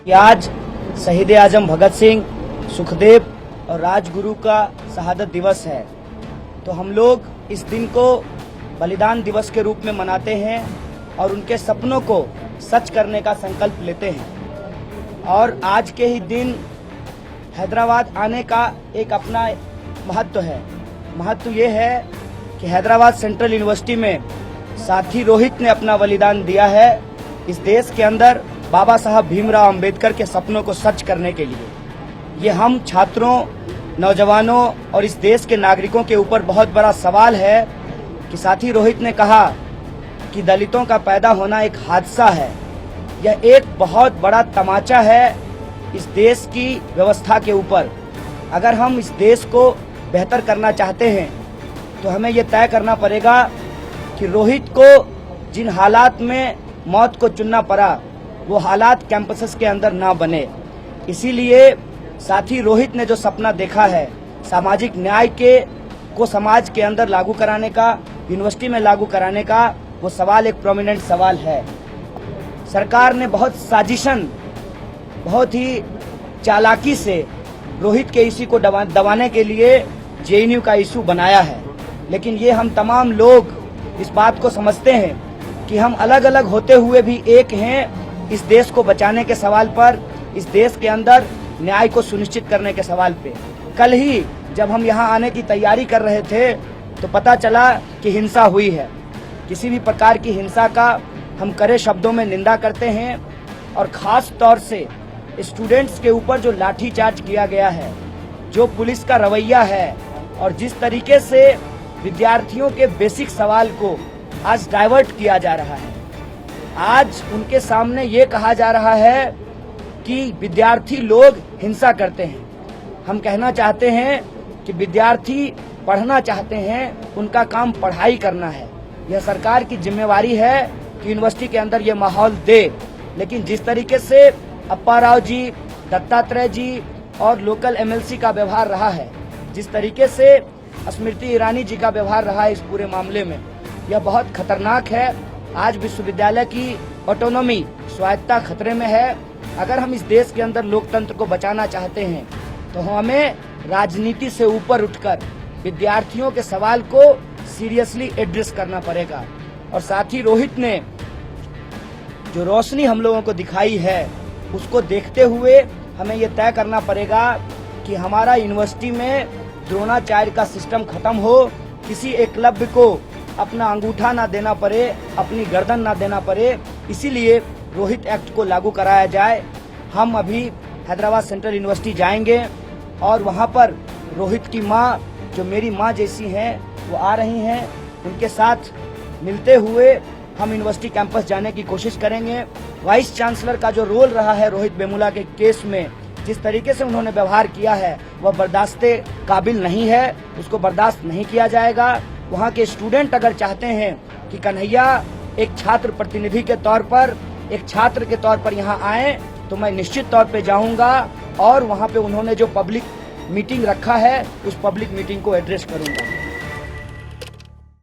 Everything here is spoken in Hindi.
कि आज शहीद आजम भगत सिंह, सुखदेव और राजगुरु का शहादत दिवस है, तो हम लोग इस दिन को बलिदान दिवस के रूप में मनाते हैं और उनके सपनों को सच करने का संकल्प लेते हैं। और आज के ही दिन हैदराबाद आने का एक अपना महत्व है। महत्व ये है कि हैदराबाद सेंट्रल यूनिवर्सिटी में साथी रोहित ने अपना बलिदान दिया है इस देश के अंदर बाबा साहब भीमराव अंबेडकर के सपनों को सच करने के लिए। ये हम छात्रों, नौजवानों और इस देश के नागरिकों के ऊपर बहुत बड़ा सवाल है कि साथी रोहित ने कहा कि दलितों का पैदा होना एक हादसा है। यह एक बहुत बड़ा तमाचा है इस देश की व्यवस्था के ऊपर। अगर हम इस देश को बेहतर करना चाहते हैं तो हमें यह तय करना पड़ेगा कि रोहित को जिन हालात में मौत को चुनना पड़ा वो हालात कैंपसेस के अंदर ना बने। इसीलिए साथी रोहित ने जो सपना देखा है सामाजिक न्याय को समाज के अंदर लागू कराने का, यूनिवर्सिटी में लागू कराने का, वो सवाल एक प्रोमिनेंट सवाल है। सरकार ने बहुत साजिशन, बहुत ही चालाकी से रोहित के इश्यू को दबाने के लिए जेएनयू का इश्यू बनाया है। लेकिन ये हम तमाम लोग इस बात को समझते हैं कि हम अलग अलग होते हुए भी एक हैं इस देश को बचाने के सवाल पर, इस देश के अंदर न्याय को सुनिश्चित करने के सवाल पे। कल ही जब हम यहाँ आने की तैयारी कर रहे थे तो पता चला कि हिंसा हुई है। किसी भी प्रकार की हिंसा का हम कड़े शब्दों में निंदा करते हैं और खास तौर से स्टूडेंट्स के ऊपर जो लाठीचार्ज किया गया है, जो पुलिस का रवैया है और जिस तरीके से विद्यार्थियों के बेसिक सवाल को आज डाइवर्ट किया जा रहा है। आज उनके सामने ये कहा जा रहा है कि विद्यार्थी लोग हिंसा करते हैं। हम कहना चाहते हैं कि विद्यार्थी पढ़ना चाहते हैं, उनका काम पढ़ाई करना है। यह सरकार की जिम्मेवारी है कि यूनिवर्सिटी के अंदर ये माहौल दे। लेकिन जिस तरीके से अप्पा राव जी, दत्तात्रेय जी और लोकल एमएलसी का व्यवहार रहा है, जिस तरीके से स्मृति ईरानी जी का व्यवहार रहा है इस पूरे मामले में, यह बहुत खतरनाक है। आज विश्वविद्यालय की ऑटोनॉमी, स्वायत्तता खतरे में है। अगर हम इस देश के अंदर लोकतंत्र को बचाना चाहते हैं तो हमें राजनीति से ऊपर उठकर विद्यार्थियों के सवाल को सीरियसली एड्रेस करना पड़ेगा। और साथ ही रोहित ने जो रोशनी हम लोगों को दिखाई है उसको देखते हुए हमें ये तय करना पड़ेगा कि हमारा यूनिवर्सिटी में द्रोणाचार्य का सिस्टम खत्म हो, किसी एकलव्य को अपना अंगूठा ना देना पड़े, अपनी गर्दन ना देना पड़े। इसीलिए रोहित एक्ट को लागू कराया जाए। हम अभी हैदराबाद सेंट्रल यूनिवर्सिटी जाएंगे और वहाँ पर रोहित की माँ, जो मेरी माँ जैसी हैं, वो आ रही हैं। उनके साथ मिलते हुए हम यूनिवर्सिटी कैंपस जाने की कोशिश करेंगे। वाइस चांसलर का जो रोल रहा है रोहित वेमुला के केस में, जिस तरीके से उन्होंने व्यवहार किया है वह बर्दाश्ते काबिल नहीं है, उसको बर्दाश्त नहीं किया जाएगा। वहाँ के स्टूडेंट अगर चाहते हैं कि कन्हैया एक छात्र प्रतिनिधि के तौर पर, एक छात्र के तौर पर यहाँ आए, तो मैं निश्चित तौर पे जाऊँगा और वहाँ पे उन्होंने जो पब्लिक मीटिंग रखा है उस पब्लिक मीटिंग को एड्रेस करूँगा।